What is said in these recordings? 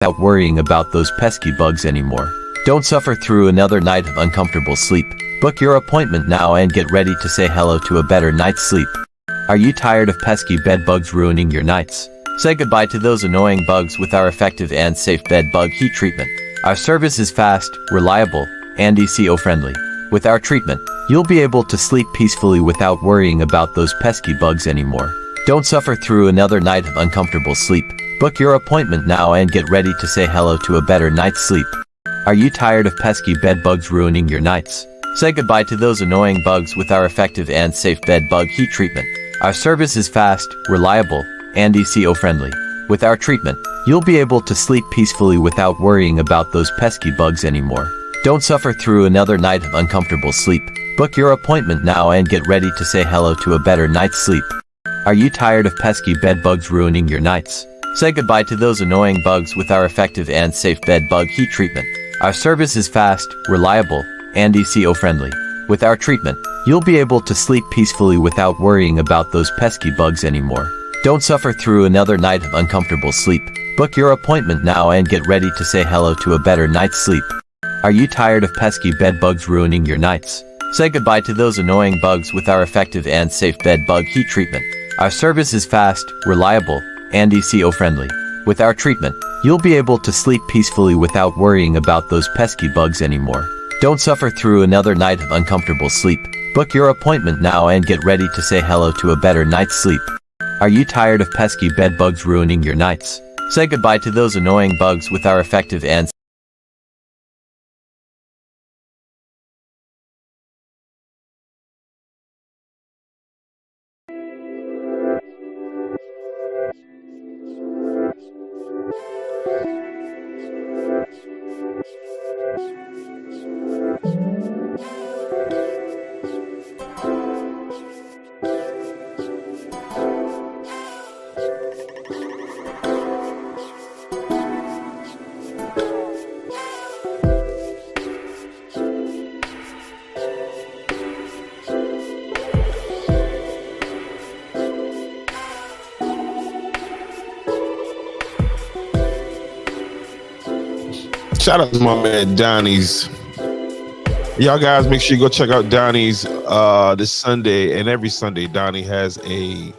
without worrying about those pesky bugs anymore. Don't suffer through another night of uncomfortable sleep. Book your appointment now and get ready to say hello to a better night's sleep. Are you tired of pesky bed bugs ruining your nights? Say goodbye to those annoying bugs with our effective and safe bed bug heat treatment. Our service is fast, reliable, and eco-friendly. With our treatment, you'll be able to sleep peacefully without worrying about those pesky bugs anymore. Don't suffer through another night of uncomfortable sleep. Book your appointment now and get ready to say hello to a better night's sleep. Are you tired of pesky bed bugs ruining your nights? Say goodbye to those annoying bugs with our effective and safe bed bug heat treatment. Our service is fast, reliable, and eco-friendly. With our treatment, you'll be able to sleep peacefully without worrying about those pesky bugs anymore. Don't suffer through another night of uncomfortable sleep. Book your appointment now and get ready to say hello to a better night's sleep. Are you tired of pesky bed bugs ruining your nights? Say goodbye to those annoying bugs with our effective and safe bed bug heat treatment. Our service is fast, reliable, and eco-friendly. With our treatment, you'll be able to sleep peacefully without worrying about those pesky bugs anymore. Don't suffer through another night of uncomfortable sleep. Book your appointment now and get ready to say hello to a better night's sleep. Are you tired of pesky bed bugs ruining your nights? Say goodbye to those annoying bugs with our effective and safe bed bug heat treatment. Our service is fast, reliable, and eco-friendly. With our treatment, you'll be able to sleep peacefully without worrying about those pesky bugs anymore. Don't suffer through another night of uncomfortable sleep. Book your appointment now and get ready to say hello to a better night's sleep. Are you tired of pesky bed bugs ruining your nights? Say goodbye to those annoying bugs with our effective and Shout out to my man Donnie's. Y'all guys, make sure you go check out Donnie's this Sunday, and every Sunday Donnie has a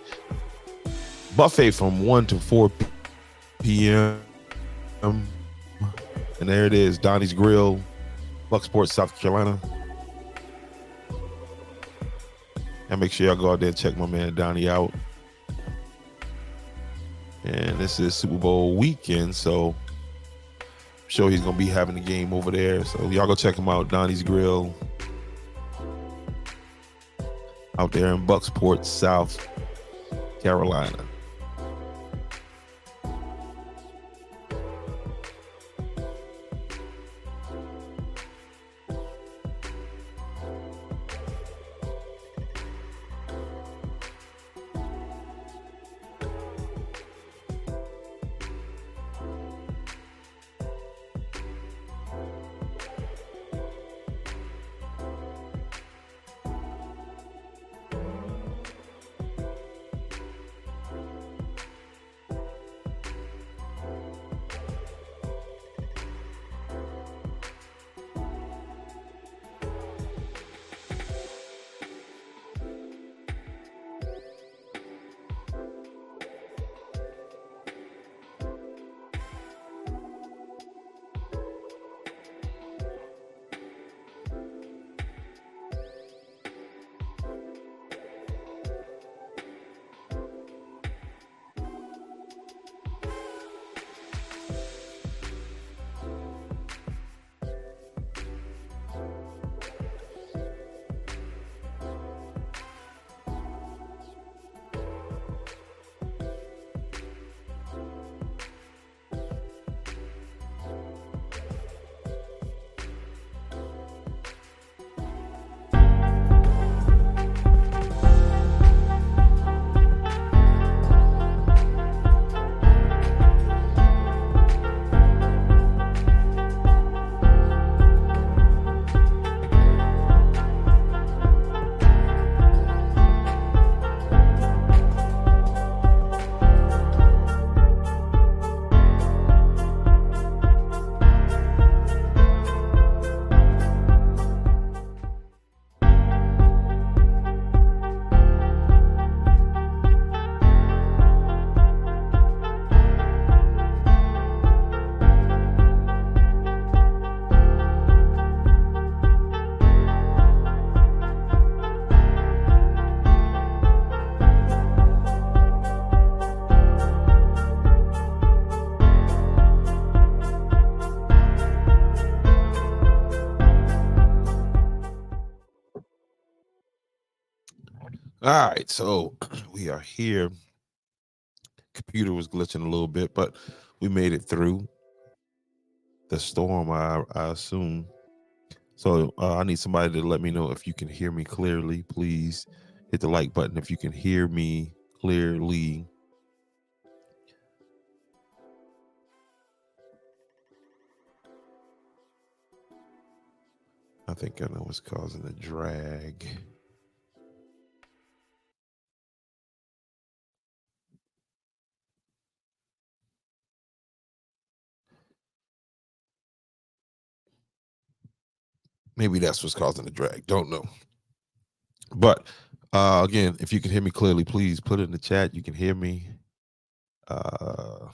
buffet from 1 to 4 p.m. And there it is, Donnie's Grill, Bucksport, South Carolina. And make sure y'all go out there and check my man Donnie out. And this is Super Bowl weekend, so I'm sure he's gonna be having the game over there. So y'all go check him out, Donnie's Grill, out there in Bucksport, South Carolina. All right, so we are here. Computer was glitching a little bit, but we made it through the storm, I assume. So I need somebody to let me know if you can hear me clearly. Please hit the like button if you can hear me clearly. I think I know what's causing the drag. Maybe that's what's causing the drag. Don't know. But again, if you can hear me clearly, please put it in the chat. You can hear me. As a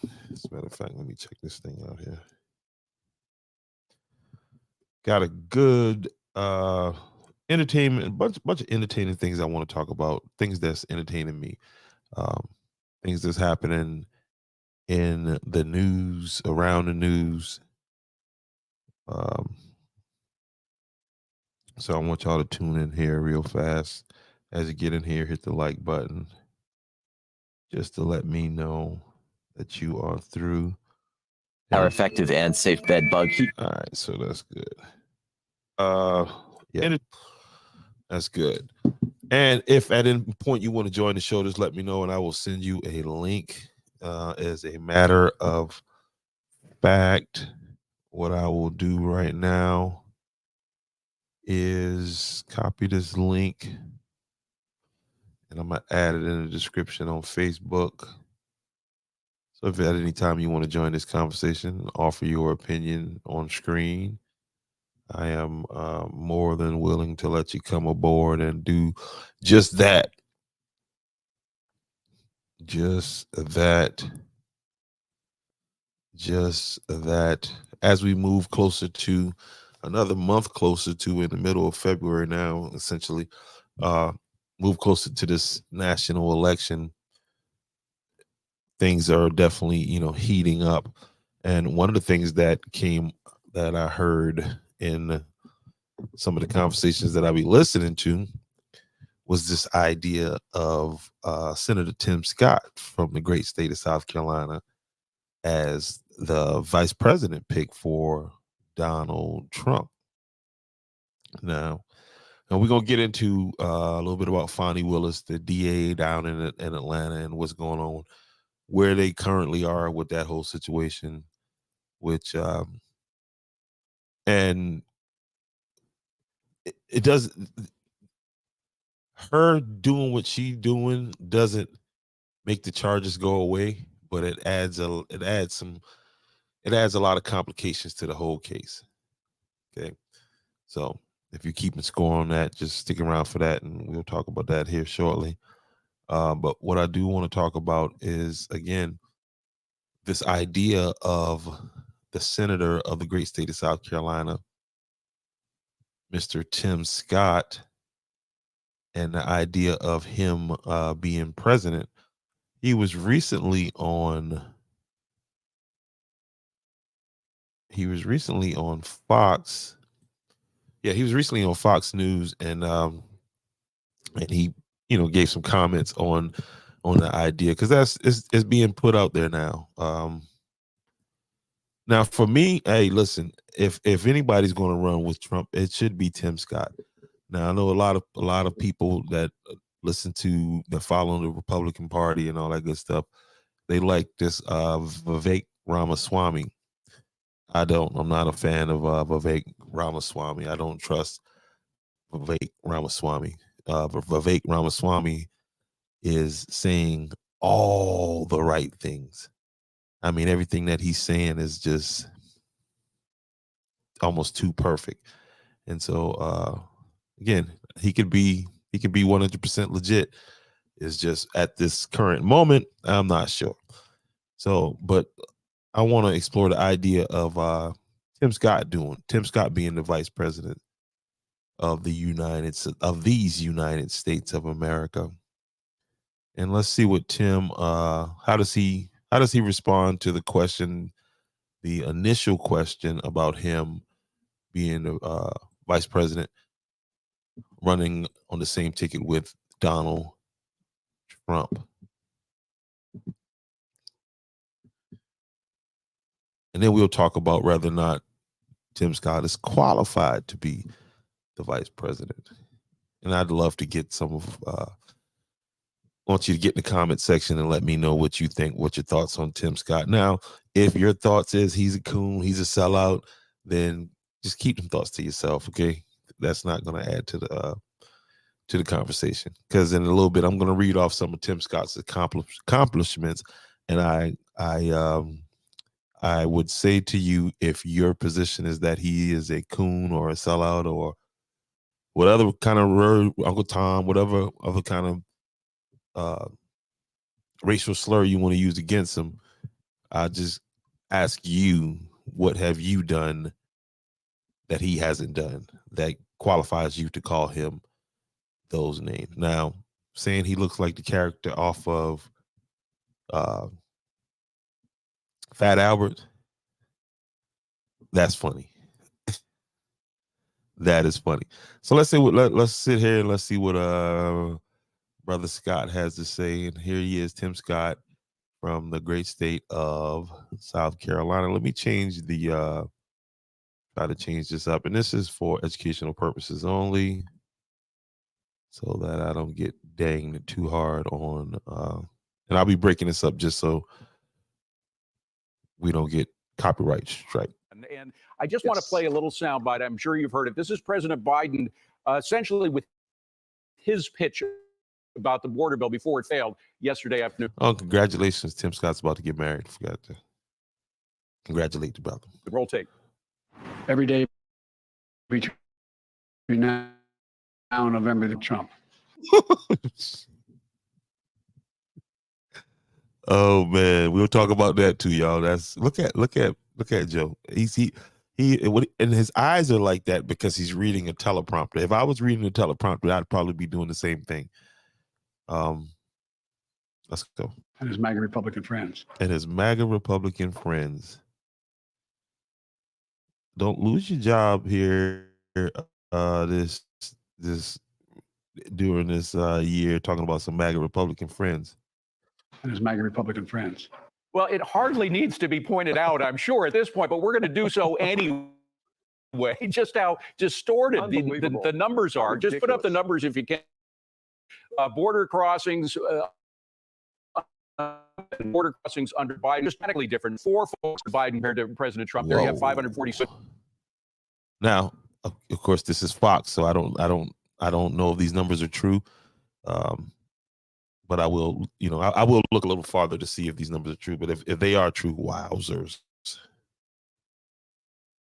matter of fact, let me check this thing out here. Got a good entertainment, bunch of entertaining things I want to talk about. Things that's entertaining me. Things that's happening in the news, around the news. So I want y'all to tune in here real fast. As you get in here, hit the like button just to let me know that you are through. Our effective and safe bed bug heat. All right, so that's good. Yeah, that's good. And if at any point you want to join the show, just let me know and I will send you a link. As a matter of fact, what I will do right now is copy this link and I'm going to add it in the description on Facebook. So if at any time you want to join this conversation, offer your opinion on screen, I am more than willing to let you come aboard and do just that. Just that. As we move closer to another month closer to in the middle of February now, essentially, move closer to this national election, things are definitely, heating up. And one of the things that I heard in some of the conversations that I be listening to was this idea of Senator Tim Scott from the great state of South Carolina as the vice president pick for Donald Trump. Now we're going to get into a little bit about Fani Willis, the DA down in Atlanta, and what's going on, where they currently are with that whole situation, which and it does, her doing what she's doing doesn't make the charges go away, but it adds a lot of complications to the whole case. Okay, so if you're keeping score on that, just stick around for that, and we'll talk about that here shortly. But what I do want to talk about is, again, this idea of the senator of the great state of South Carolina, Mr. Tim Scott, and the idea of him being president. He was recently on Fox. Yeah, he was recently on Fox News, and he, gave some comments on the idea, because it's being put out there now. Now for me, hey, listen, if anybody's going to run with Trump, it should be Tim Scott. Now I know a lot of people that that follow the Republican Party and all that good stuff. They like this Vivek Ramaswamy. I'm not a fan of Vivek Ramaswamy. I don't trust Vivek Ramaswamy. Vivek Ramaswamy is saying all the right things. I mean, everything that he's saying is just almost too perfect. And so, again, he could be 100% legit. It's just at this current moment, I'm not sure. So, but I want to explore the idea of Tim Scott being the vice president of these United States of America. And let's see what Tim how does he respond to the initial question about him being the vice president running on the same ticket with Donald Trump. And then we'll talk about whether or not Tim Scott is qualified to be the vice president. And I'd love to get some of, want you to get in the comment section and let me know what you think, what your thoughts on Tim Scott. Now, if your thoughts is he's a coon, he's a sellout, then just keep them thoughts to yourself, okay? That's not going to add to the conversation, because in a little bit I'm going to read off some of Tim Scott's accomplishments, and I would say to you, if your position is that he is a coon or a sellout or whatever kind of word, Uncle Tom, whatever other kind of racial slur you want to use against him, I just ask you, what have you done that he hasn't done that qualifies you to call him those names? Now, saying he looks like the character off of Fat Albert, that's funny. That is funny. So let's see let's sit here and let's see what Brother Scott has to say. And here he is, Tim Scott, from the great state of South Carolina. Let me change the try to change this up, and this is for educational purposes only, so that I don't get danged too hard on and I'll be breaking this up just so we don't get copyright strike. And I just want to play a little soundbite. I'm sure you've heard it. This is President Biden essentially with his pitch about the border bill before it failed yesterday afternoon. Oh, congratulations. Tim Scott's about to get married. Forgot to congratulate the brother. Roll tape. Every day between now and November to Trump. Oh man, we'll talk about that too, y'all. That's look at Joe. He and his eyes are like that because he's reading a teleprompter. If I was reading a teleprompter, I'd probably be doing the same thing. Let's go. And his MAGA Republican friends. And his MAGA Republican friends. Don't lose your job here. This during this year, talking about some MAGA Republican friends. And his MAGA Republican friends. Well, it hardly needs to be pointed out, I'm sure, at this point, but we're going to do so anyway. Just how distorted the numbers are. Just put up the numbers if you can. Border crossings under Biden, just radically different. 4 folks to Biden compared to President Trump. There you have 546. Now, of course, this is Fox, so I don't know if these numbers are true. But I will, I will look a little farther to see if these numbers are true. But if they are true, wowzers.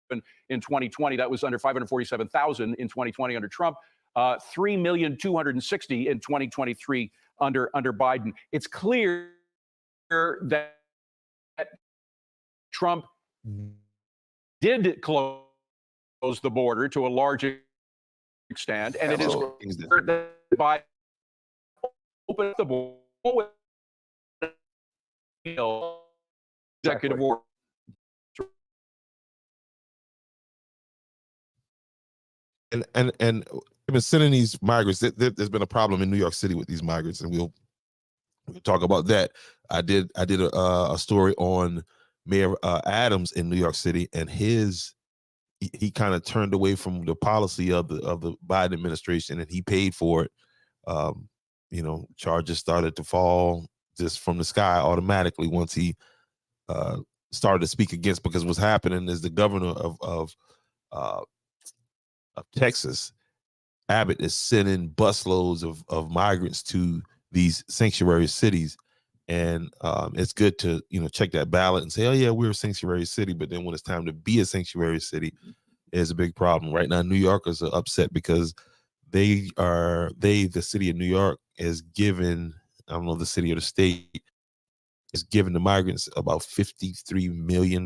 In 2020, that was under 547,000 in 2020 under Trump. 3,260,000 in 2023 under Biden. It's clear that Trump did close the border to a large extent, and it is clear that Biden opened the border executive order. And I've been sending these migrants. There's been a problem in New York City with these migrants, and we'll talk about that. I did a story on Mayor Adams in New York City, and he kind of turned away from the policy of the Biden administration, and he paid for it. Charges started to fall just from the sky automatically once he started to speak against, because what's happening is the governor of Texas, Abbott, is sending busloads of migrants to these sanctuary cities, and it's good to check that ballot and say, oh yeah, we're a sanctuary city, but then when it's time to be a sanctuary city, it's a big problem. Right now, New Yorkers are upset because the city of New York is given, I don't know, the city or the state is giving the migrants about $53 million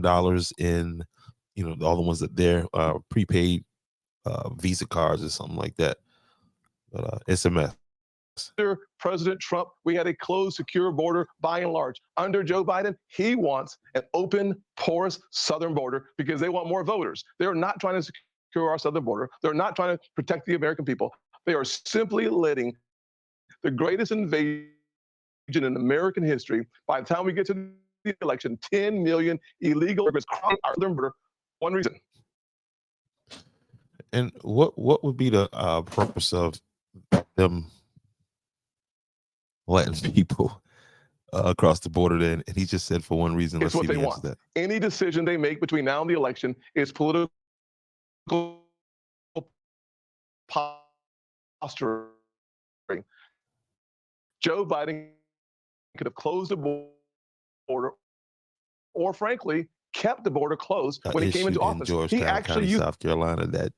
in, all the ones that they're prepaid Visa cards or something like that. But it's a mess. Under President Trump, we had a closed, secure border by and large. Under Joe Biden, he wants an open, porous southern border because they want more voters. They're not trying to secure our southern border. They're not trying to protect the American people. They are simply letting the greatest invasion in American history. By the time we get to the election, 10 million illegal immigrants crossing our southern border. One reason. And what would be the purpose of them letting people across the border then? And he just said for one reason. Let's It's see what the they answer to want. that. Any decision they make between now and the election is political posturing. Joe Biden could have closed the border, or frankly, kept the border closed when he came into Issue in office. He Georgetown actually County, used South Carolina, that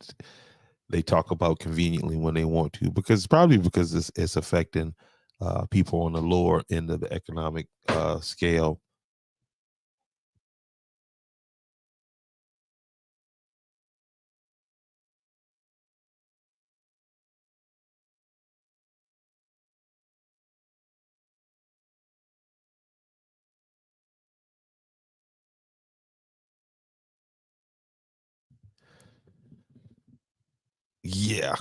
they talk about conveniently when they want to, because it's affecting people on the lower end of the economic scale. Yeah.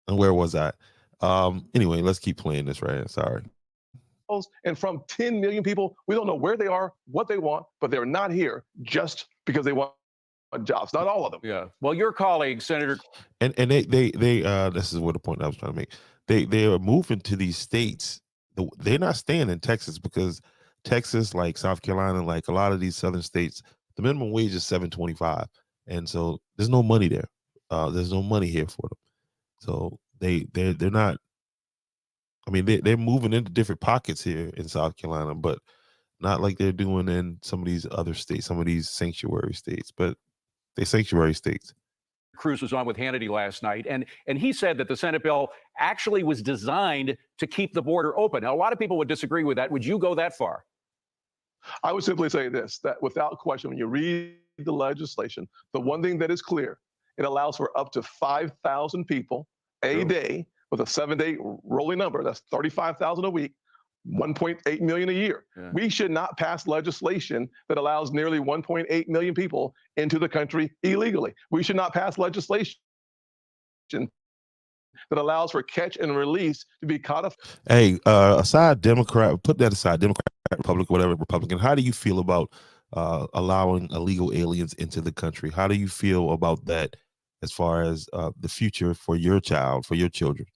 And where was I? Anyway, let's keep playing this, right? Sorry. and from 10 million people, we don't know where they are, what they want, but they're not here just because they want jobs. Not all of them. Yeah. Well, your colleague, Senator. And they this is what the point I was trying to make. They are moving to these states. They're not staying in Texas, because Texas, like South Carolina, like a lot of these southern states, the minimum wage is $7.25, and so there's no money there. There's no money here for them. So they're not. I mean, they're moving into different pockets here in South Carolina, but not like they're doing in some of these other states, some of these sanctuary states. But they're sanctuary states. Cruz was on with Hannity last night, and he said that the Senate bill actually was designed to keep the border open. Now, a lot of people would disagree with that. Would you go that far? I would simply say this, that without question, when you read the legislation, the one thing that is clear, it allows for up to 5,000 people a day with a 7-day rolling number. That's 35,000 a week, 1.8 million a year. Yeah. We should not pass legislation that allows nearly 1.8 million people into the country illegally. We should not pass legislation that allows for catch and release to be codified. Hey, aside Democrat, put that aside, Democrat, Republican, whatever, Republican, how do you feel about allowing illegal aliens into the country? How do you feel about that as far as the future for your child, for your children?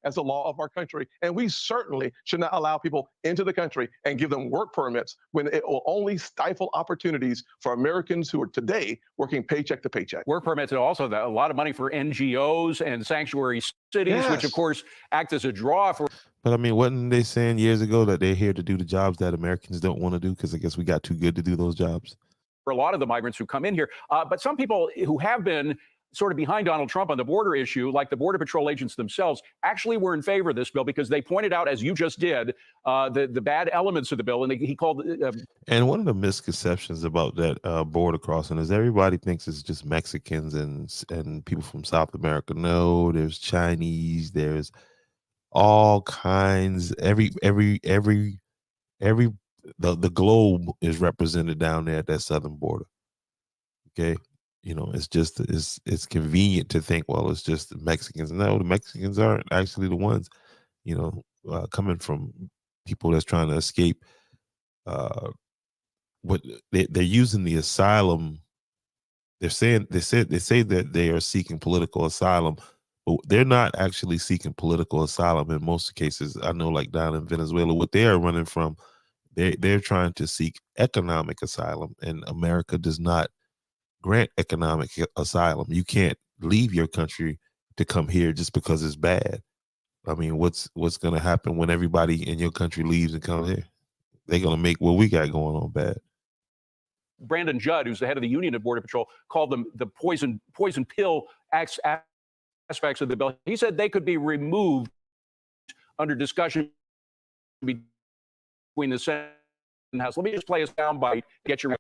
As the law of our country. And we certainly should not allow people into the country and give them work permits when it will only stifle opportunities for Americans who are today working paycheck to paycheck. Work permits and also a lot of money for NGOs and sanctuary cities, which of course act as a draw for. But I mean, wasn't they saying years ago that they're here to do the jobs that Americans don't want to do, because I guess we got too good to do those jobs? For a lot of the migrants who come in here. But some people who have been sort of behind Donald Trump on the border issue, like the Border Patrol agents themselves, actually were in favor of this bill because they pointed out, as you just did, the bad elements of the bill. And he called. And one of the misconceptions about that border crossing is everybody thinks it's just Mexicans and people from South America. No, there's Chinese, there's all kinds. The globe is represented down there at that southern border. Okay. You know, it's convenient to think, well, it's just the Mexicans. No, the Mexicans aren't actually the ones, coming from people that's trying to escape. What they're using the asylum. They say that they are seeking political asylum, but they're not actually seeking political asylum in most cases. I know, like down in Venezuela, what they are running from, they're trying to seek economic asylum, and America does not grant economic asylum. You can't leave your country to come here just because it's bad. I mean, what's going to happen when everybody in your country leaves and comes here? They're going to make what we got going on bad. Brandon Judd, who's the head of the Union of Border Patrol, called them the poison pill aspects of the bill. He said they could be removed under discussion between the Senate and House. Let me just play a soundbite. Get your.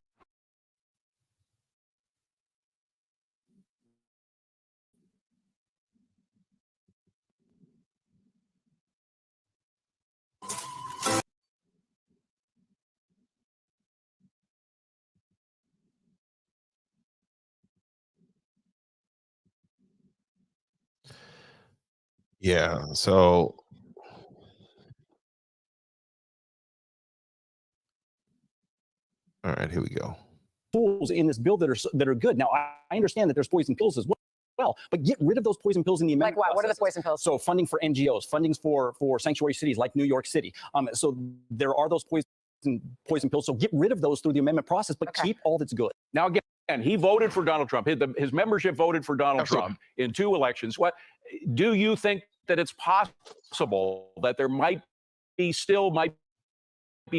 Yeah. So All right, here we go. Tools in this bill that are good. Now, I understand that there's poison pills as well, but get rid of those poison pills in the amendment. Like what? What are the poison pills? So funding for NGOs, funding for sanctuary cities like New York City. So there are those poison pills. So get rid of those through the amendment process, but keep all that's good. Now, again, he voted for Donald Trump. His membership voted for Donald Absolutely. Trump in 2 elections. What do you think that it's possible that there might be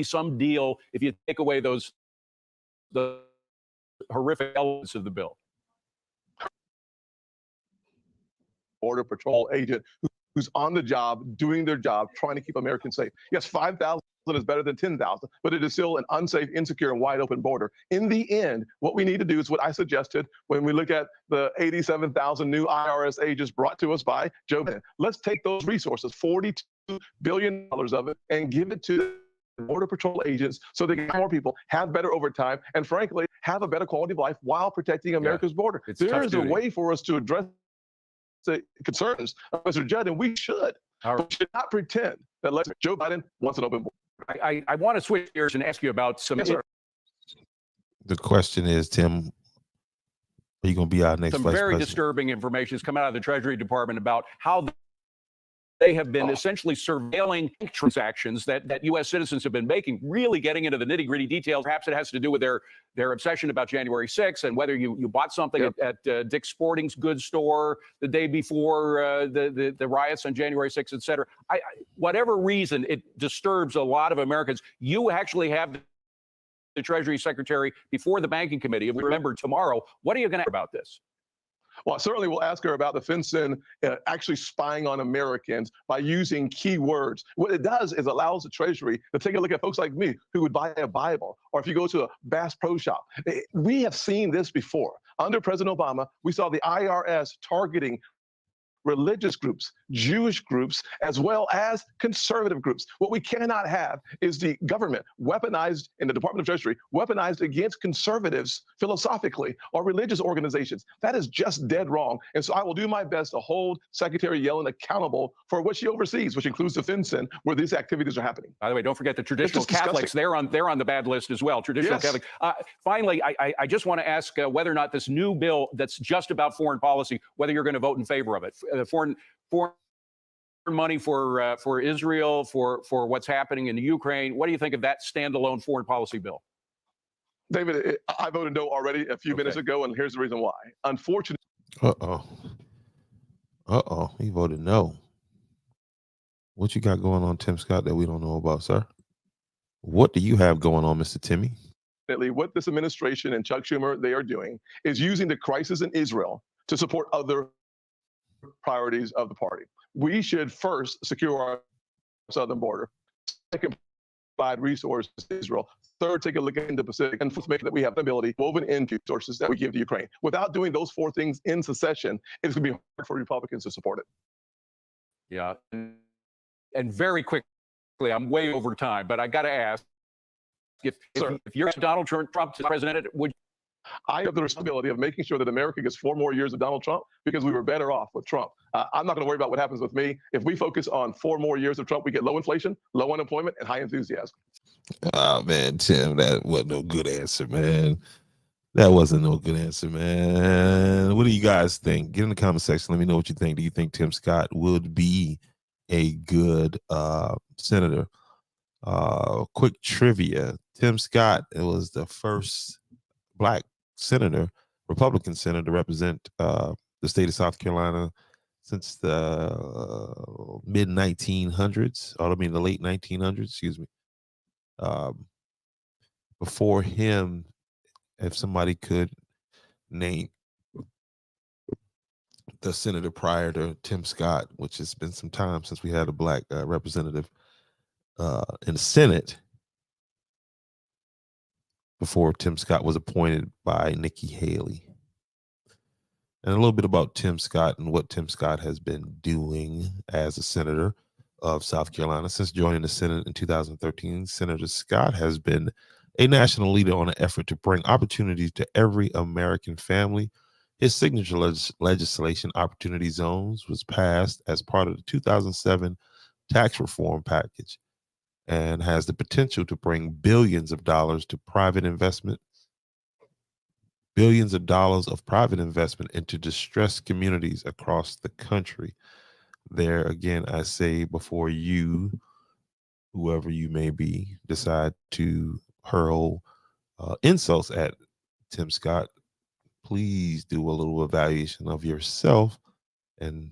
some deal if you take away the horrific elements of the bill? Border Patrol agent who's on the job, doing their job, trying to keep Americans safe. Yes, 5,000 is better than 10,000, but it is still an unsafe, insecure, and wide open border. In the end, what we need to do is what I suggested when we look at the 87,000 new IRS agents brought to us by Joe Biden. Let's take those resources, $42 billion of it, and give it to Border Patrol agents so they can get more people, have better overtime, and frankly, have a better quality of life while protecting America's border. There is a way for us to address the concerns of Mr. Judd, and we should. But we should not pretend that Joe Biden wants an open border. I want to switch gears and ask you about some. Yes, sir. The question is, Tim, are you going to be our next Some vice very president? disturbing information has come out of the Treasury Department about how they have been essentially surveilling transactions that U.S. citizens have been making, really getting into the nitty-gritty details. Perhaps it has to do with their obsession about January 6th and whether you bought something at Dick's Sporting Goods store the day before the riots on January 6th, et cetera. Whatever reason, it disturbs a lot of Americans. You actually have the Treasury Secretary before the Banking Committee, and we remember tomorrow. What are you going to ask about this? Well, certainly we'll ask her about the FinCEN actually spying on Americans by using keywords. What it does is allows the Treasury to take a look at folks like me who would buy a Bible, or if you go to a Bass Pro Shop. We have seen this before. Under President Obama, we saw the IRS targeting religious groups, Jewish groups, as well as conservative groups. What we cannot have is the government weaponized in the Department of Treasury, weaponized against conservatives philosophically or religious organizations. That is just dead wrong. And so I will do my best to hold Secretary Yellen accountable for what she oversees, which includes the FinCEN, where these activities are happening. By the way, don't forget the traditional Catholics. They're on the bad list as well. Traditional Catholics. Finally, I just want to ask whether or not this new bill that's just about foreign policy, whether you're going to vote in favor of it. Foreign money for Israel, for what's happening in the Ukraine. What do you think of that standalone foreign policy bill? David, I voted no already a few minutes ago, and here's the reason why. Unfortunately. He voted no. What you got going on, Tim Scott, that we don't know about, sir? What do you have going on, Mr. Timmy? What this administration and Chuck Schumer, they are doing is using the crisis in Israel to support other priorities of the party. We should first secure our southern border. Second, provide resources to Israel. Third, take a look into the Pacific. And fourth, make that we have the ability woven into resources that we give to Ukraine. Without doing those 4 things in succession, it's going to be hard for Republicans to support it. Yeah. And very quickly, I'm way over time, but I got to ask, if you're Donald Trump as president, would I have the responsibility of making sure that America gets 4 more years of Donald Trump because we were better off with Trump. I'm not going to worry about what happens with me. If we focus on 4 more years of Trump, we get low inflation, low unemployment, and high enthusiasm. Oh, man, Tim, that wasn't no good answer, man. That wasn't no good answer, man. What do you guys think? Get in the comment section. Let me know what you think. Do you think Tim Scott would be a good senator? Quick trivia. Tim Scott was the first Black senator, Republican senator, to represent the state of South Carolina since the mid-1900s, or I mean the late 1900s, excuse me. Before him, if somebody could name the senator prior to Tim Scott, which has been some time since we had a Black representative in the Senate, before Tim Scott was appointed by Nikki Haley. And a little bit about Tim Scott and what Tim Scott has been doing as a senator of South Carolina. Since joining the Senate in 2013, Senator Scott has been a national leader on an effort to bring opportunities to every American family. His signature legislation, Opportunity Zones, was passed as part of the 2007 tax reform package. and has the potential to bring billions of dollars to private investment, billions of dollars of private investment into distressed communities across the country. There again, I say, before you, whoever you may be, decide to hurl insults at Tim Scott, please do a little evaluation of yourself, and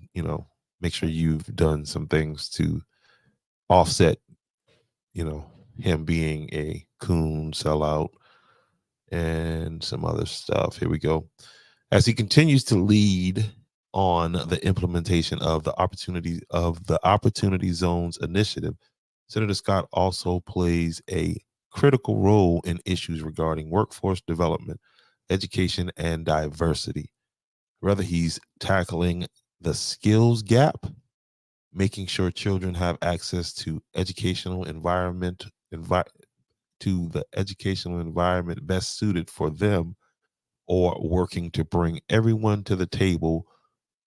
make sure you've done some things to offset him being a coon, sellout, and some other stuff. Here we go. As he continues to lead on the implementation of the Opportunity Zones initiative, Senator Scott also plays a critical role in issues regarding workforce development, education, and diversity. Whether he's tackling the skills gap, making sure children have access to to the educational environment best suited for them, or working to bring everyone to the table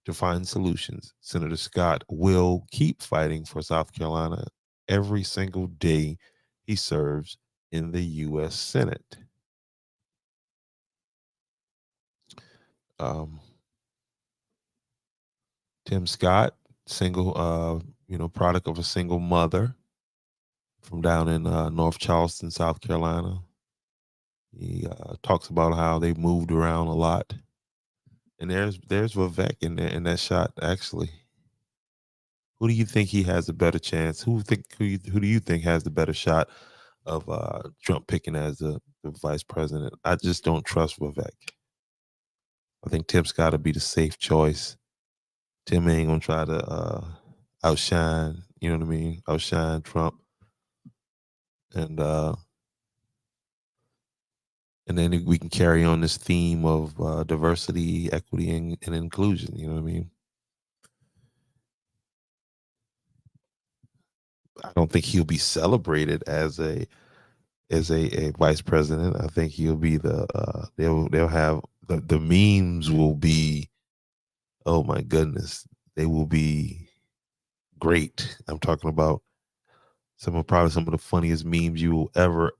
to find solutions, Senator Scott will keep fighting for South Carolina every single day he serves in the U.S. Senate. Tim Scott, single, product of a single mother from down in North Charleston, South Carolina. He talks about how they moved around a lot. And there's Vivek in that shot, actually. Who do you think he has a better chance? Who do you think has the better shot of Trump picking as the vice president? I just don't trust Vivek. I think Tim's got to be the safe choice. Tim ain't gonna try to outshine, outshine Trump. And then we can carry on this theme of diversity, equity, and inclusion. You know what I mean? I don't think he'll be celebrated as a vice president. I think he'll be they'll have the memes will be, oh my goodness, they will be great. I'm talking about probably some of the funniest memes you will ever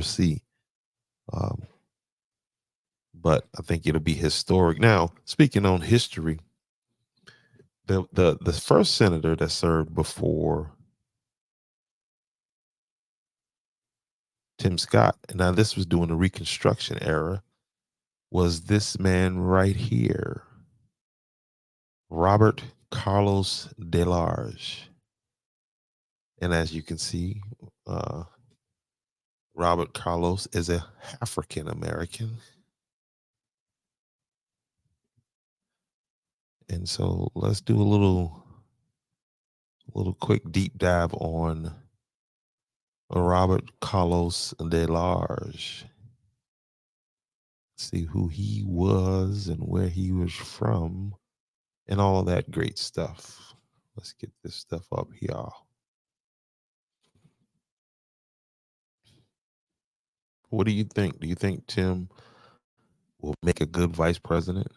see. But I think it'll be historic. Now, speaking on history, the first senator that served before Tim Scott, and now this was during the Reconstruction era, was this man right here, Robert Carlos DeLarge. And as you can see, Robert Carlos is a African American. And so let's do a little quick deep dive on Robert Carlos DeLarge. See who he was and where he was from and all that great stuff. Let's get this stuff up here. What do you think? Do you think Tim will make a good vice president?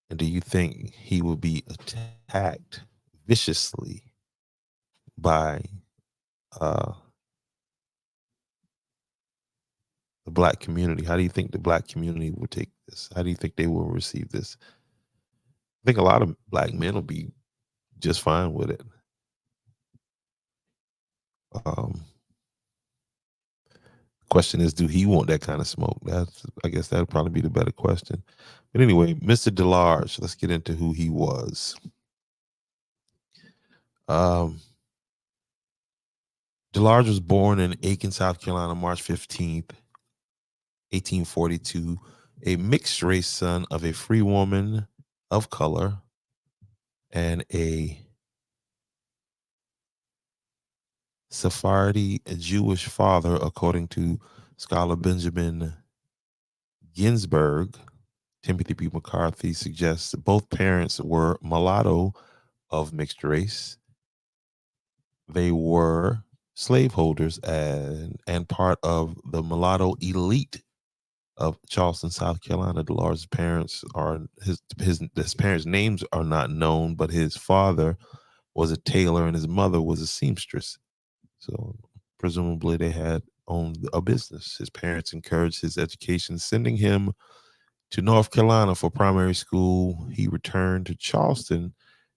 And do you think he will be attacked viciously by the Black community? How do you think the Black community will take this? How do you think they will receive this? I think a lot of Black men will be just fine with it. Question is, do he want that kind of smoke? I guess that would probably be the better question. But anyway, Mr. DeLarge, let's get into who he was. DeLarge was born in Aiken, South Carolina, March 15th, 1842, a mixed race son of a free woman of color and a Sephardi, a Jewish father, according to scholar Benjamin Ginsburg. Timothy P. McCarthy suggests that both parents were mulatto of mixed race. They were slaveholders and part of the mulatto elite of Charleston, South Carolina. DeLarge's parents his parents' names are not known, but his father was a tailor and his mother was a seamstress. So presumably they had owned a business. His parents encouraged his education, sending him to North Carolina for primary school. He returned to Charleston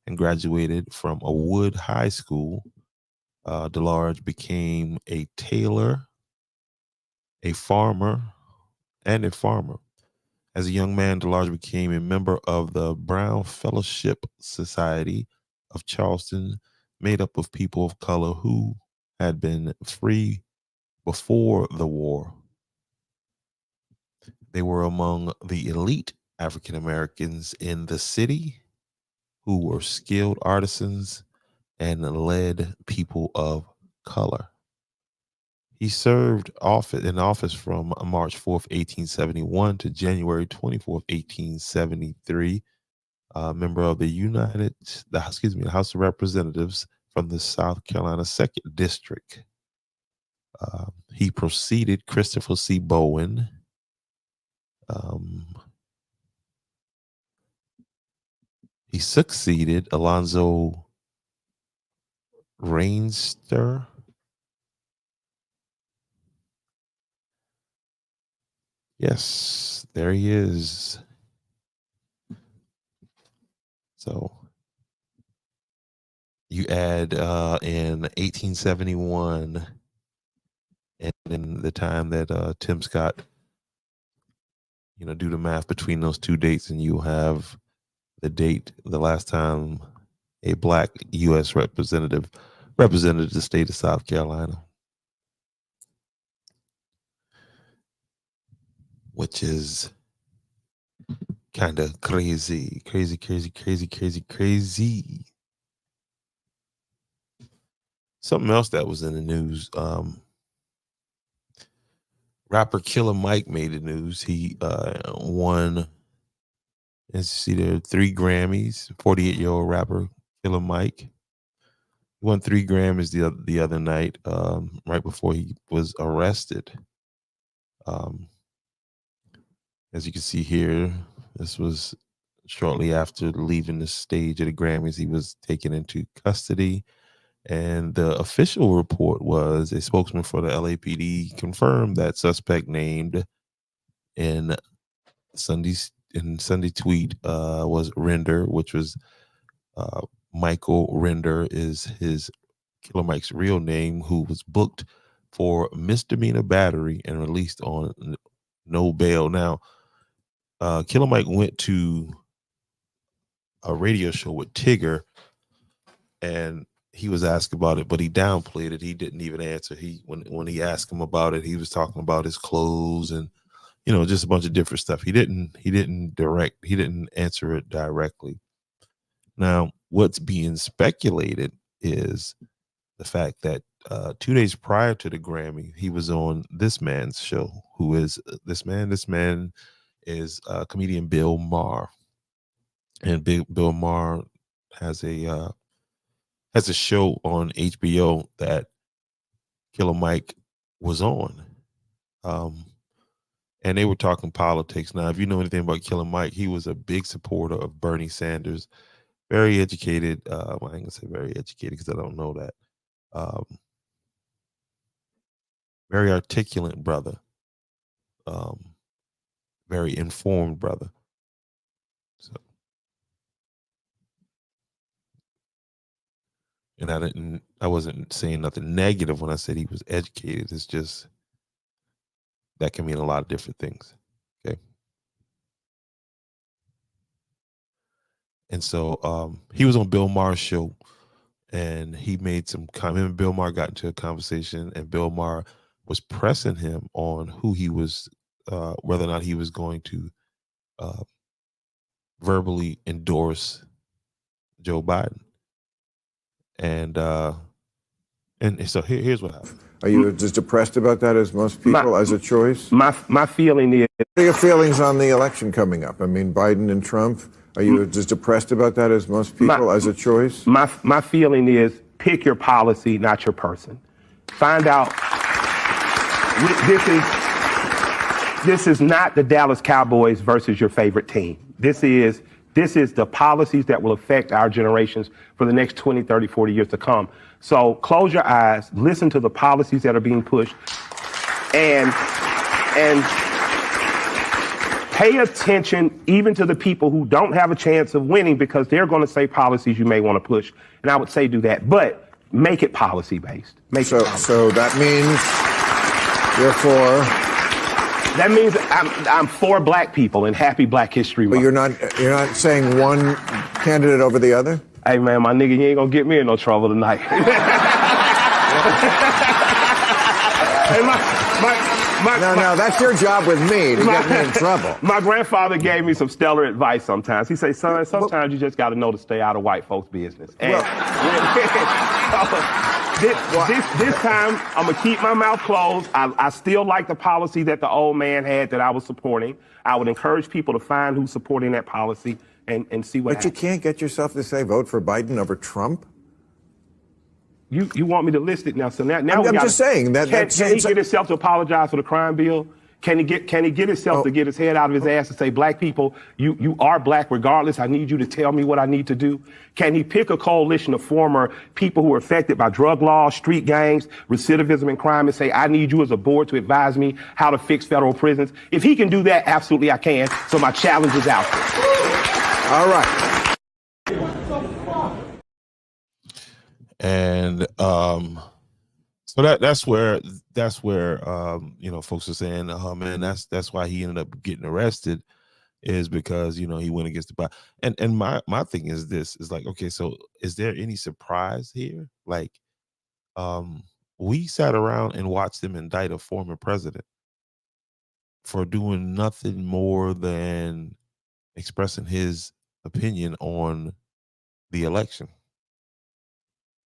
and graduated from a Wood High School. DeLarge became a tailor, a farmer. As a young man, DeLarge became a member of the Brown Fellowship Society of Charleston, made up of people of color who had been free before the war. They were among the elite African Americans in the city who were skilled artisans and led people of color. He served in office from March 4th, 1871 to January 24th, 1873. Member of the House of Representatives from the South Carolina 2nd District. He preceded Christopher C. Bowen. He succeeded Alonzo Rainster. Yes, there he is. So you add in 1871 and in the time that Tim Scott, do the math between those two dates, and you have the date, the last time a Black U.S. representative represented the state of South Carolina, which is kind of crazy. Something else that was in the news. Rapper Killer Mike made the news. He won, let's see there, 3 Grammys. 48-year-old rapper Killer Mike. He won 3 Grammys the other night, right before he was arrested. As you can see here, this was shortly after leaving the stage of the Grammys. He was taken into custody. And the official report was a spokesman for the LAPD confirmed that suspect named in Sunday tweet was Render, which was Michael Render is his Killer Mike's real name, who was booked for misdemeanor battery and released on no bail. Now, Killer Mike went to a radio show with Tigger, and he was asked about it, but he downplayed it. He didn't even answer. When he asked him about it, he was talking about his clothes and just a bunch of different stuff. He didn't answer it directly. Now, what's being speculated is the fact that 2 days prior to the Grammy, he was on this man's show. Who is this man? This man is comedian Bill Maher, and Bill Maher has a show on HBO that Killer Mike was on. And they were talking politics. Now, if you know anything about Killer Mike, he was a big supporter of Bernie Sanders. Very educated. I ain't gonna say very educated because I don't know that. Very articulate brother. Very informed brother. So, and I wasn't saying nothing negative when I said he was educated. It's just that can mean a lot of different things. Okay. And so he was on Bill Maher's show, and he made some comment. Bill Maher got into a conversation, and Bill Maher was pressing him on who he was, whether or not he was going to verbally endorse Joe Biden. And so here's what happened. Are you as depressed about that as most people as a choice? My feeling is... What are your feelings on the election coming up? I mean, Biden and Trump. Are you as depressed about that as most people as a choice? My feeling is pick your policy, not your person. Find out. This is not the Dallas Cowboys versus your favorite team. This is This is the policies that will affect our generations for the next 20, 30, 40 years to come. So close your eyes, listen to the policies that are being pushed, and pay attention even to the people who don't have a chance of winning, because they're going to say policies you may want to push. And I would say do that, but make it policy based. So that means you're for. That means I'm for black people and happy Black History Month. But you're not saying one candidate over the other? Hey man, my nigga, you ain't gonna get me in no trouble tonight. No, that's your job with me, to get me in trouble. My grandfather gave me some stellar advice sometimes. He said, son, sometimes you just got to know to stay out of white folks' business. And this time, I'm going to keep my mouth closed. I still like the policy that the old man had that I was supporting. I would encourage people to find who's supporting that policy and see what happens. But you can't get yourself to say vote for Biden over Trump? You want me to list it now? So now I'm just saying that. Can he get himself to apologize for the crime bill? Can he get himself to get his head out of his ass and say, black people, you are black regardless. I need you to tell me what I need to do. Can he pick a coalition of former people who are affected by drug laws, street gangs, recidivism and crime, and say, I need you as a board to advise me how to fix federal prisons? If he can do that, absolutely I can. So my challenge is out there. All right. And so that's where folks are saying, oh man, that's why he ended up getting arrested, is because he went against the body. And my thing is this, is like, okay, so is there any surprise here? Like, we sat around and watched them indict a former president for doing nothing more than expressing his opinion on the election.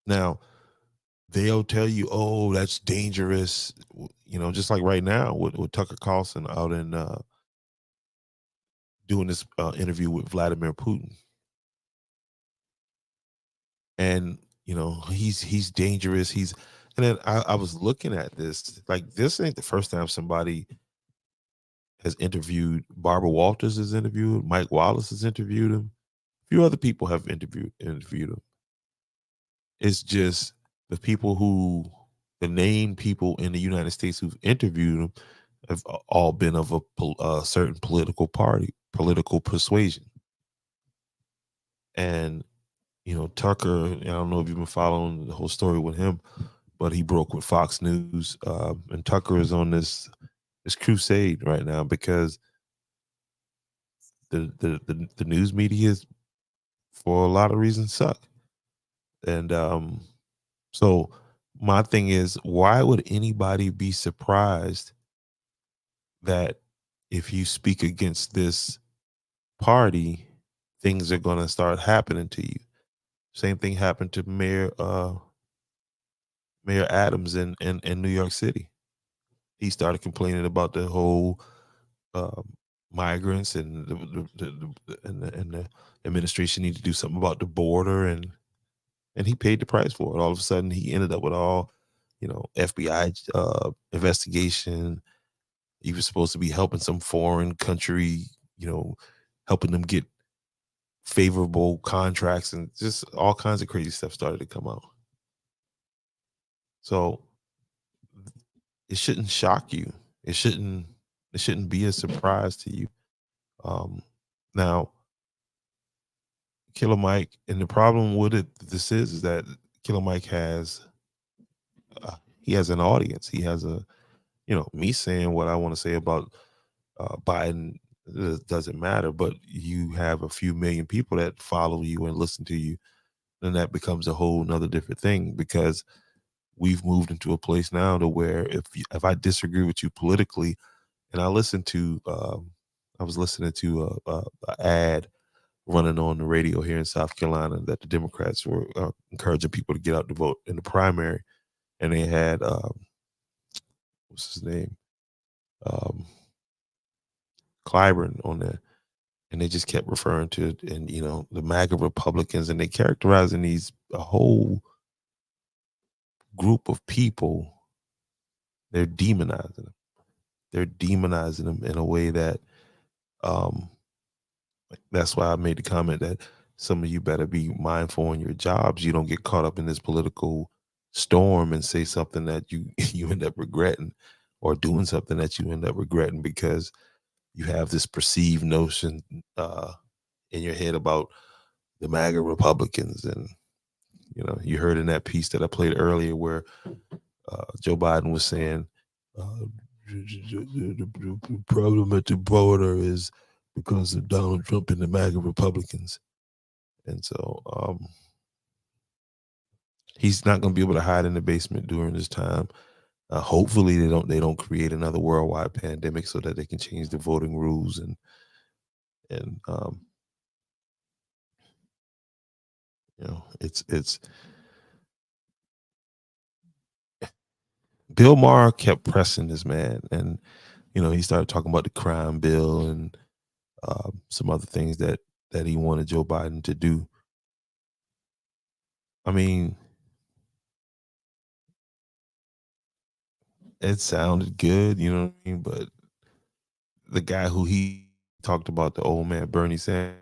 Now, they'll tell you, oh, that's dangerous, just like right now with Tucker Carlson out in doing this interview with Vladimir Putin. And, he's dangerous. And then I was looking at this, like, this ain't the first time somebody has interviewed. Barbara Walters has interviewed, Mike Wallace has interviewed him. A few other people have interviewed him. It's just the named people in the United States who've interviewed him have all been of a certain political persuasion. And, Tucker, I don't know if you've been following the whole story with him, but he broke with Fox News. And Tucker is on this crusade right now because the news media is, for a lot of reasons, suck. And so my thing is, why would anybody be surprised that if you speak against this party, things are going to start happening to you? Same thing happened to Mayor Adams in New York City. He started complaining about the whole migrants and the administration need to do something about the border, and he paid the price for it. All of a sudden, he ended up with all, FBI investigation. He was supposed to be helping some foreign country, helping them get favorable contracts, and just all kinds of crazy stuff started to come out. So it shouldn't shock you. It shouldn't be a surprise to you. Now, Killer Mike, and the problem with this is that Killer Mike has an audience. He has me saying what I want to say about Biden doesn't matter, but you have a few million people that follow you and listen to you, then that becomes a whole nother different thing, because we've moved into a place now to where if I disagree with you politically, and I was listening to an ad running on the radio here in South Carolina that the Democrats were encouraging people to get out to vote in the primary, and they had what's his name, Clyburn on there, and they just kept referring to it, and the MAGA Republicans, and they characterizing a whole group of people. They're demonizing them. They're demonizing them in a way that That's why I made the comment that some of you better be mindful on your jobs. You don't get caught up in this political storm and say something that you you end up regretting, or doing something that you end up regretting because you have this perceived notion in your head about the MAGA Republicans. And you heard in that piece that I played earlier where Joe Biden was saying the problem at the border is because of Donald Trump and the MAGA Republicans. And so he's not going to be able to hide in the basement during this time. Hopefully they don't create another worldwide pandemic so that they can change the voting rules and it's Bill Maher kept pressing this man, and he started talking about the crime bill and some other things that he wanted Joe Biden to do. I mean, it sounded good, you know what I mean? But the guy who he talked about, the old man, Bernie Sanders,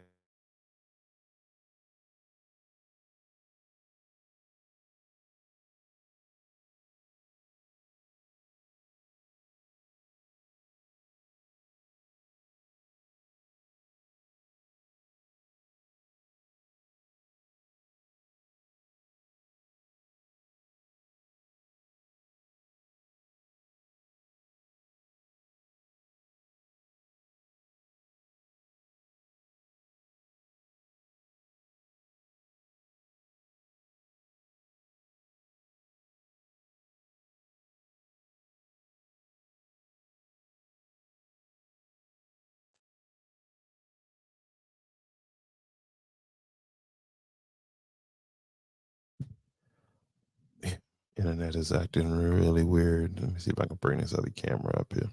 internet is acting really weird. Let me see if I can bring this other camera up here.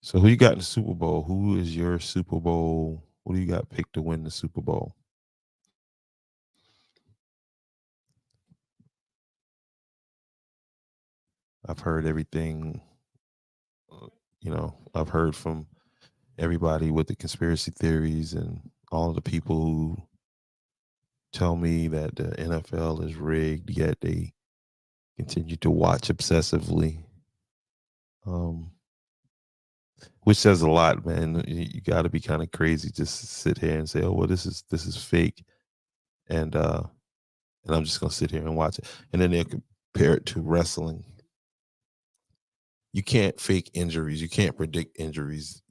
So who you got in the Super Bowl? Who is your Super Bowl? What do you got picked to win the Super Bowl? I've heard everything. I've heard from everybody with the conspiracy theories and all of the people who tell me that the NFL is rigged, yet they continue to watch obsessively. Which says a lot, man. You got to be kind of crazy just to sit here and say, "Oh, well, this is fake," and I'm just gonna sit here and watch it. And then they'll compare it to wrestling. You can't fake injuries. You can't predict injuries.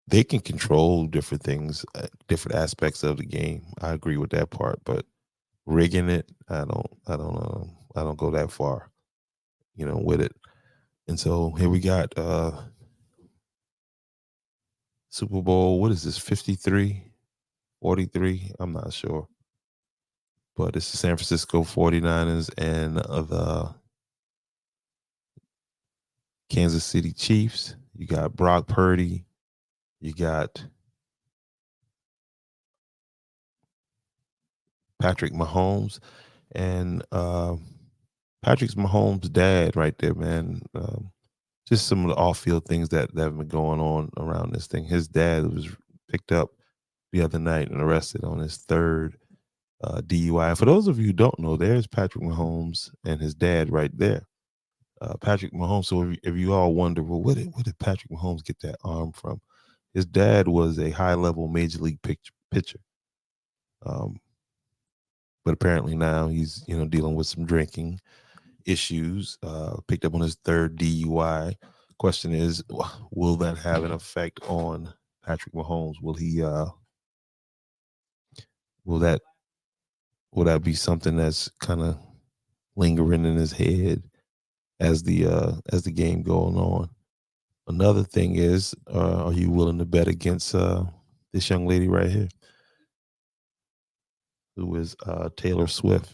They can control different things, different aspects of the game. I agree with that part, but rigging it, I don't go that far, with it. And so here we got Super Bowl. What is this? 53, 43? I'm not sure. But it's the San Francisco 49ers and the Kansas City Chiefs. You got Brock Purdy. You got Patrick Mahomes. And Patrick Mahomes' dad right there, man. Just some of the off-field things that have been going on around this thing. His dad was picked up the other night and arrested on his third DUI. For those of you who don't know, there's Patrick Mahomes and his dad right there. Patrick Mahomes. So if you all wonder, well, where did Patrick Mahomes get that arm from? His dad was a high-level major league pitcher. But apparently now he's dealing with some drinking issues. Picked up on his third DUI. Question is, will that have an effect on Patrick Mahomes? Will he? Will that be something that's kind of lingering in his head as the game going on? Another thing is, are you willing to bet against this young lady right here, who is Taylor Swift?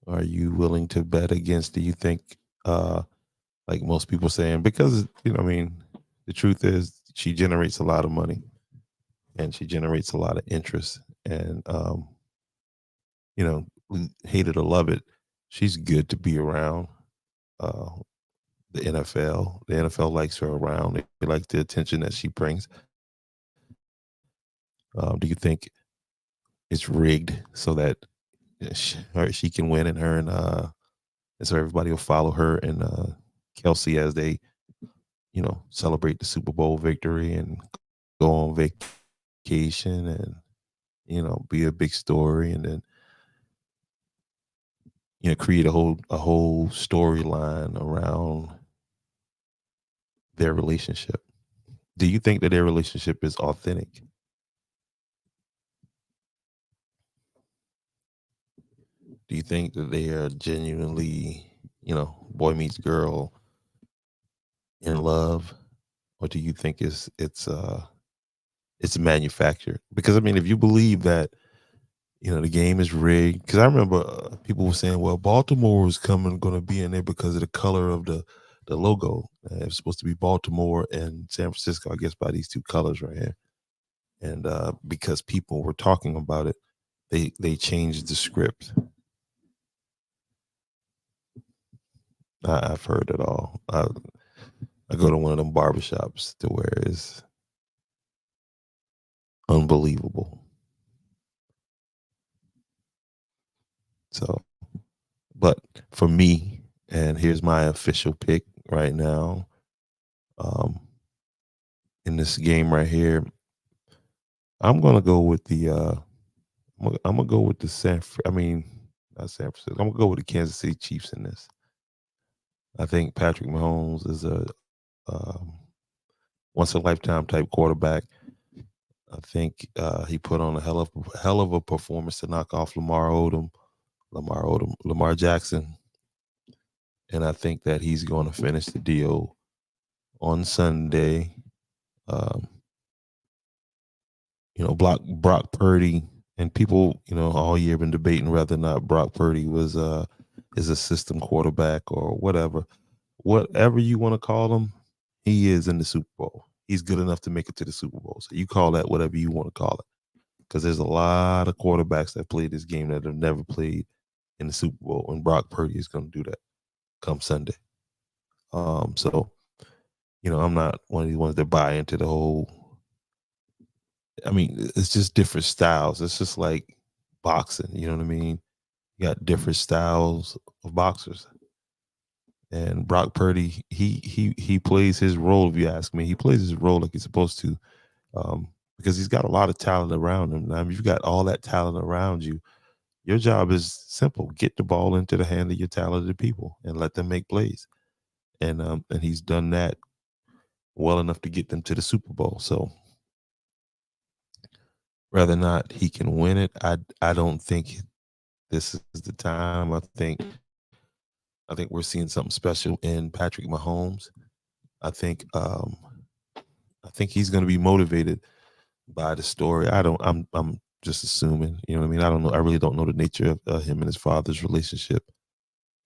Are you willing to bet against? Do you think, like most people saying, because the truth is she generates a lot of money and she generates a lot of interest, and hate it or love it, she's good to be around. The NFL likes her around. They like the attention that she brings. Do you think it's rigged so that she can win, and and so everybody will follow her and Kelsey as they, celebrate the Super Bowl victory and go on vacation and, be a big story, and then, create a whole storyline around their relationship. Do you think that their relationship is authentic? Do you think that they are genuinely, boy meets girl in love, or do you think it's manufactured? Because I mean, if you believe that, the game is rigged, because I remember people were saying, well, Baltimore was going to be in there because of the color of the logo. It's supposed to be Baltimore and San Francisco, I guess, by these two colors right here. And because people were talking about it, they changed the script. I've heard it all. I go to one of them barbershops to where it's unbelievable. So, but for me, and here's my official pick right now, in this game right here, I'm gonna go with the I'm gonna go with the not San Francisco. I'm gonna go with the Kansas City Chiefs in this. I think Patrick Mahomes is a um, once in a lifetime type quarterback. I think he put on a hell of a performance to knock off Lamar Jackson, and I think that he's going to finish the deal on Sunday. Um, Brock Purdy, and people, all year been debating whether or not Brock Purdy is a system quarterback or whatever you want to call him. He is in the Super Bowl. He's good enough to make it to the Super Bowl. So you call that whatever you want to call it, because there's a lot of quarterbacks that play this game that have never played in the Super Bowl, and Brock Purdy is going to do that come Sunday. So I'm not one of these ones that buy into the whole. I mean, it's just different styles. It's just like boxing. You know what I mean? You got different styles of boxers. And Brock Purdy, he plays his role. If you ask me, he plays his role like he's supposed to, because he's got a lot of talent around him. Now, if you've got all that talent around you, your job is simple: get the ball into the hand of your talented people and let them make plays. And he's done that well enough to get them to the Super Bowl. So whether or not he can win it, I don't think this is the time. I think we're seeing something special in Patrick Mahomes. I think he's going to be motivated by the story. I'm just assuming, you know what I mean? I don't know. I really don't know the nature of him and his father's relationship,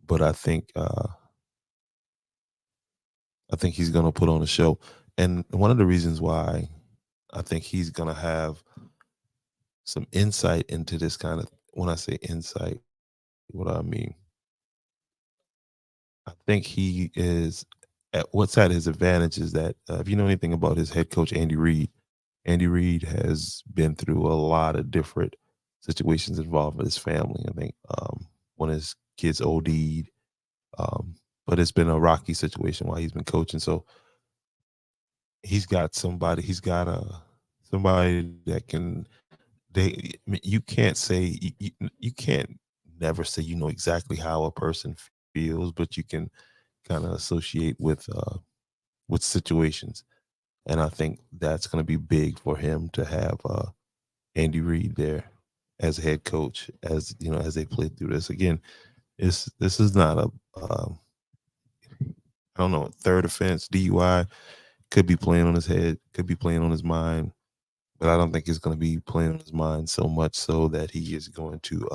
but I think he's going to put on a show. And one of the reasons why I think he's going to have some insight into this kind of, when I say insight, what do I mean? I think he is what's at his advantage is that if you know anything about his head coach, Andy Reid has been through a lot of different situations involving his family. I think one of his kids OD'd, but it's been a rocky situation while he's been coaching. So he's got somebody that can, you can't say, you can't never say you know exactly how a person feels, but you can kind of associate with situations. And I think that's going to be big for him to have Andy Reid there as a head coach, as they play through this. Again, this is not a I don't know, third offense, DUI, could be playing on his head, could be playing on his mind, but I don't think it's going to be playing on his mind so much so that he is going to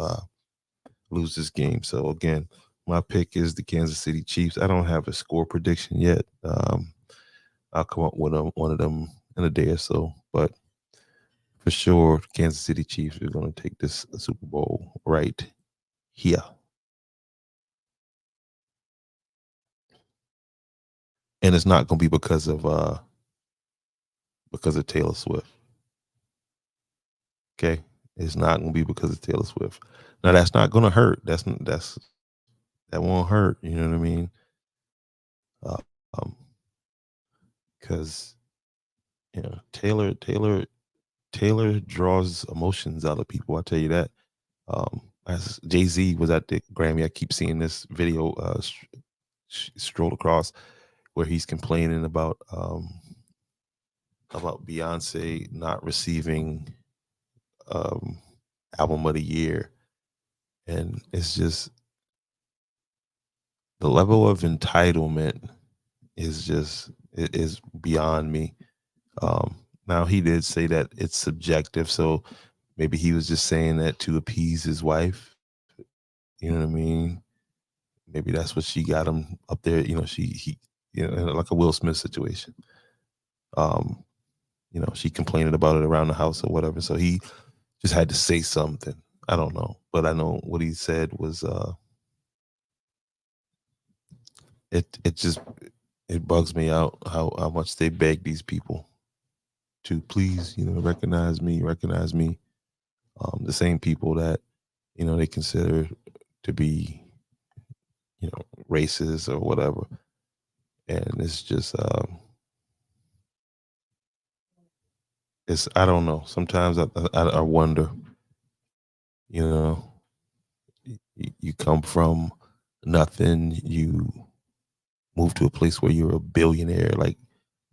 lose this game. So again, my pick is the Kansas City Chiefs. I don't have a score prediction yet. I'll come up with one of them in a day or so, but for sure, Kansas City Chiefs are going to take this Super Bowl right here. And it's not going to be because of Taylor Swift. Okay, it's not going to be because of Taylor Swift. Now that's not going to hurt. That won't hurt. You know what I mean? Because Taylor draws emotions out of people. I'll tell you that. As Jay-Z was at the Grammy, I keep seeing this video stroll across where he's complaining about Beyonce not receiving album of the year, and it's just the level of entitlement is beyond me. Now he did say that it's subjective, so maybe he was just saying that to appease his wife. You know what I mean? Maybe that's what she got him up there. Like a Will Smith situation. She complaining about it around the house or whatever. So he just had to say something. I don't know, but I know what he said was it bugs me out how much they beg these people to please, recognize me. The same people that, they consider to be, racist or whatever. And it's just, I don't know. Sometimes I wonder, you come from nothing, you move to a place where you're a billionaire. Like,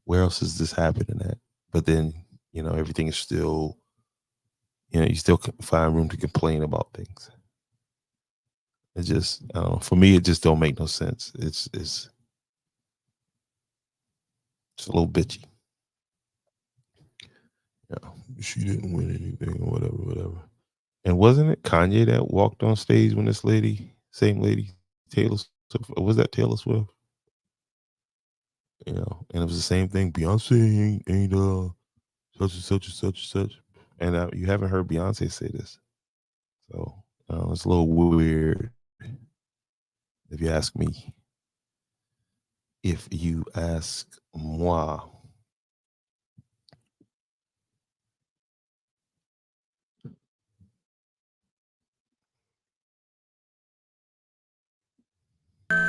where else is this happening at? But then, everything is still, you still find room to complain about things. It just, I don't know. For me, it just don't make no sense. It's a little bitchy. She didn't win anything or whatever. And wasn't it Kanye that walked on stage when this same lady, Taylor Swift, or was that Taylor Swift? And it was the same thing. Beyonce ain't such and such and such and such. And you haven't heard Beyonce say this. So it's a little weird, if you ask me. If you ask moi.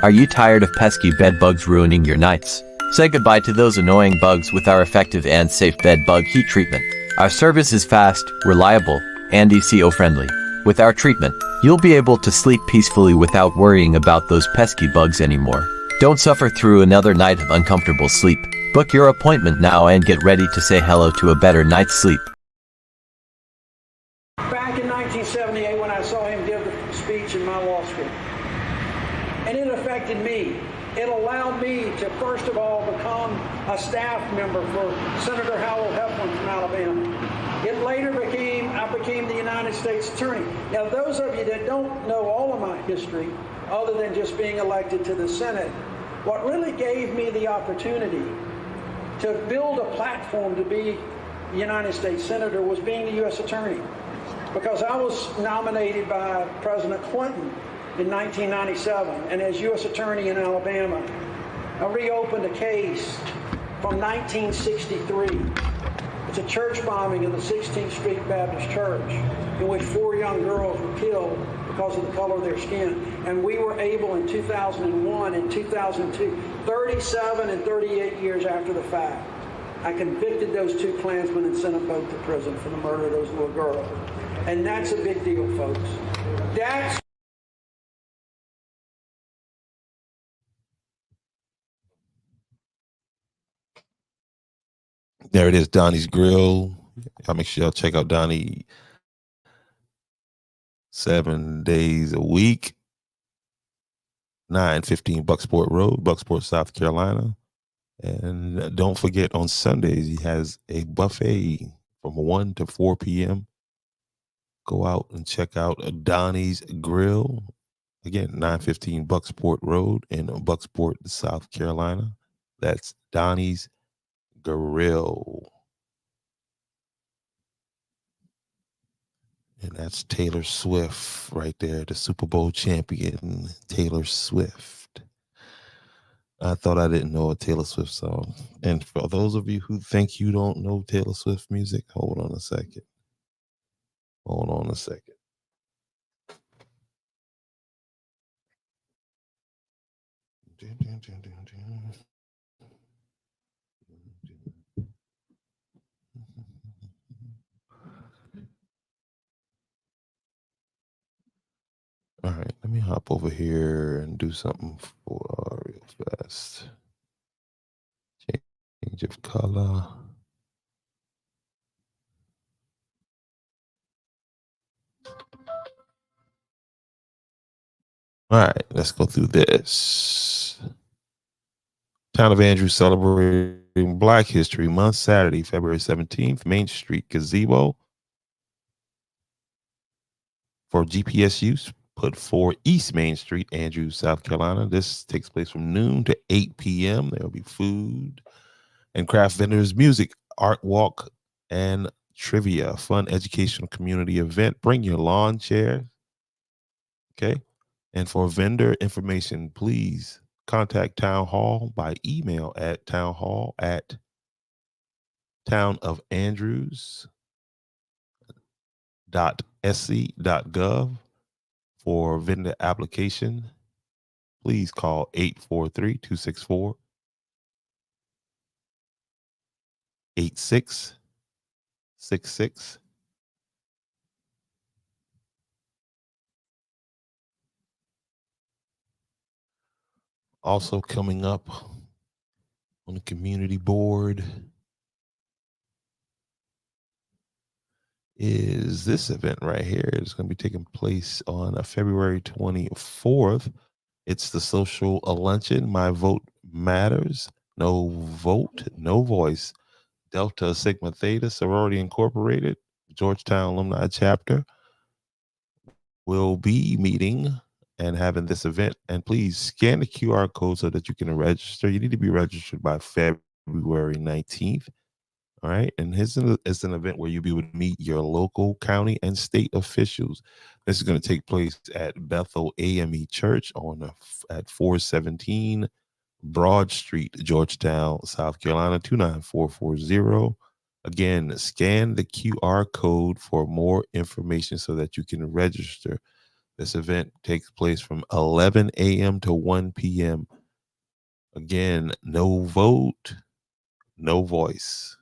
Are you tired of pesky bed bugs ruining your nights? Say goodbye to those annoying bugs with our effective and safe bed bug heat treatment. Our service is fast, reliable, and eco-friendly. With our treatment, you'll be able to sleep peacefully without worrying about those pesky bugs anymore. Don't suffer through another night of uncomfortable sleep. Book your appointment now and get ready to say hello to a better night's sleep. Back in 1978 when I saw him give the speech in my law school. And it affected me. It allowed me to, first of all, become a staff member for Senator Howell Heflin from Alabama. It later I became the United States Attorney. Now, those of you that don't know all of my history, other than just being elected to the Senate, what really gave me the opportunity to build a platform to be the United States Senator was being the U.S. Attorney. Because I was nominated by President Clinton in 1997, and as U.S. Attorney in Alabama, I reopened a case from 1963. It's a church bombing of the 16th Street Baptist Church in which 4 young girls were killed because of the color of their skin. And we were able in 2001 and 2002, 37 and 38 years after the fact, I convicted those 2 Klansmen and sent them both to prison for the murder of those little girls. And that's a big deal, folks. That's There it is, Donnie's Grill. I'll make sure y'all check out Donnie 7 days a week. 915 Bucksport Road, Bucksport, South Carolina. And don't forget, on Sundays, he has a buffet from 1 to 4 p.m. Go out and check out Donnie's Grill. Again, 915 Bucksport Road in Bucksport, South Carolina. That's Donnie's Grill. And that's Taylor Swift right there, the Super Bowl champion, Taylor Swift. I thought I didn't know a Taylor Swift song. And for those of you who think you don't know Taylor Swift music, hold on a second. Hold on a second. All right, let me hop over here and do something for real fast. Change of color. All right, let's go through this. Town of Andrews celebrating Black History Month, Saturday, February 17th, Main Street Gazebo. For GPS use, put 4 East Main Street, Andrews, South Carolina. This takes place from noon to 8 p.m. There will be food and craft vendors, music, art walk, and trivia. Fun educational community event. Bring your lawn chair. Okay. And for vendor information, please contact Town Hall by email at townhall@townofandrews.sc.gov. For vendor application, please call 843-264-8666. Also coming up on the community board is this event right here. It's going to be taking place on February 24th. It's the social luncheon. My vote matters. No vote, no voice. Delta Sigma Theta Sorority Incorporated, Georgetown Alumni Chapter, will be meeting and having this event. And please scan the QR code so that you can register. You need to be registered by February 19th. All right. And it's an event where you'll be able to meet your local, county, and state officials. This is going to take place at Bethel AME Church at 417 Broad Street, Georgetown, South Carolina, 29440. Again, scan the QR code for more information so that you can register. This event takes place from 11 a.m. to 1 p.m. Again, no vote, no voice.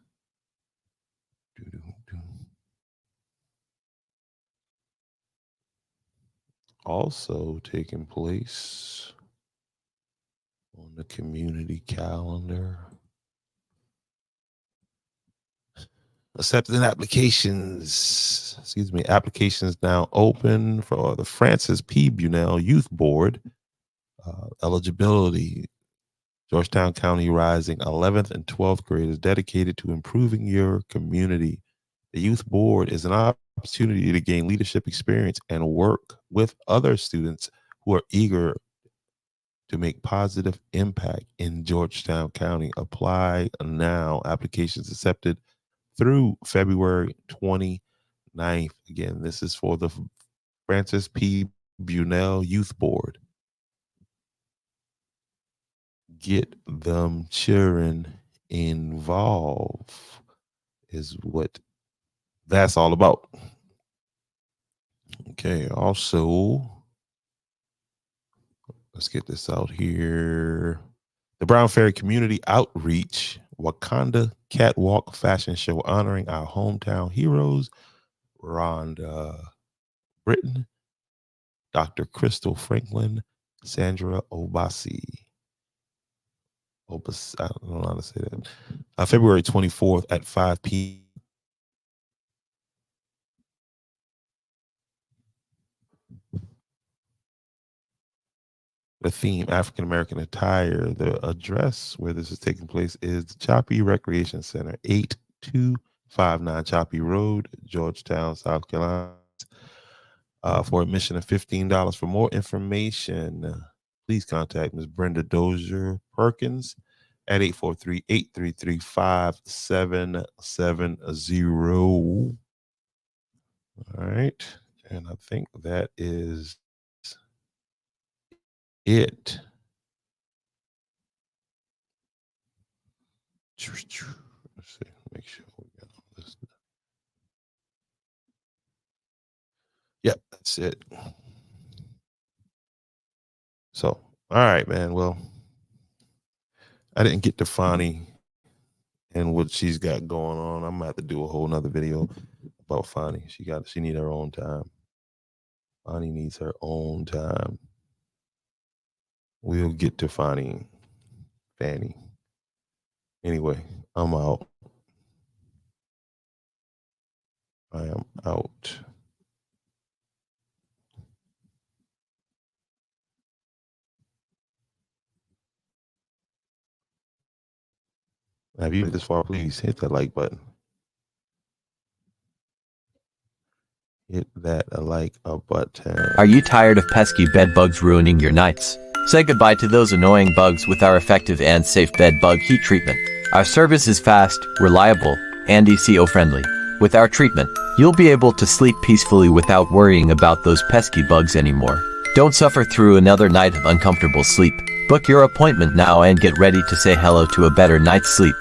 Also taking place on the community calendar. Accepting applications. Applications now open for the Francis P. Bunnell Youth Board. Eligibility. Georgetown County Rising 11th and 12th graders dedicated to improving your community. The Youth Board is an opportunity to gain leadership experience and work with other students who are eager to make positive impact in Georgetown County. Apply now. Applications accepted through February 29th. Again, this is for the Francis P. Bunnell Youth Board. Get them cheering involved is what that's all about. Okay, also, let's get this out here. The Brown Ferry Community Outreach Wakanda Catwalk Fashion Show honoring our hometown heroes, Rhonda Britton, Dr. Crystal Franklin, Sandra Obasi. I don't know how to say that. February 24th at 5 p.m. The theme, African American attire. The address where this is taking place is the Choppy Recreation Center, 8259 Choppy Road, Georgetown, South Carolina. For admission of $15. For more information, please contact Ms. Brenda Dozier Perkins at 843-833-5770. All right. And I think that is it. Let's see, make sure we got all this. Yep, that's it. So, all right, man. Well, I didn't get to Fani and what she's got going on. I'm gonna have to do a whole nother video about Fani. She need her own time. Fani needs her own time. We'll get to Fani. Anyway, I'm out. I am out. Have you made it this far? Please hit that like button. Hit that like a button. Are you tired of pesky bed bugs ruining your nights? Say goodbye to those annoying bugs with our effective and safe bed bug heat treatment. Our service is fast, reliable, and eco-friendly. With our treatment, you'll be able to sleep peacefully without worrying about those pesky bugs anymore. Don't suffer through another night of uncomfortable sleep. Book your appointment now and get ready to say hello to a better night's sleep.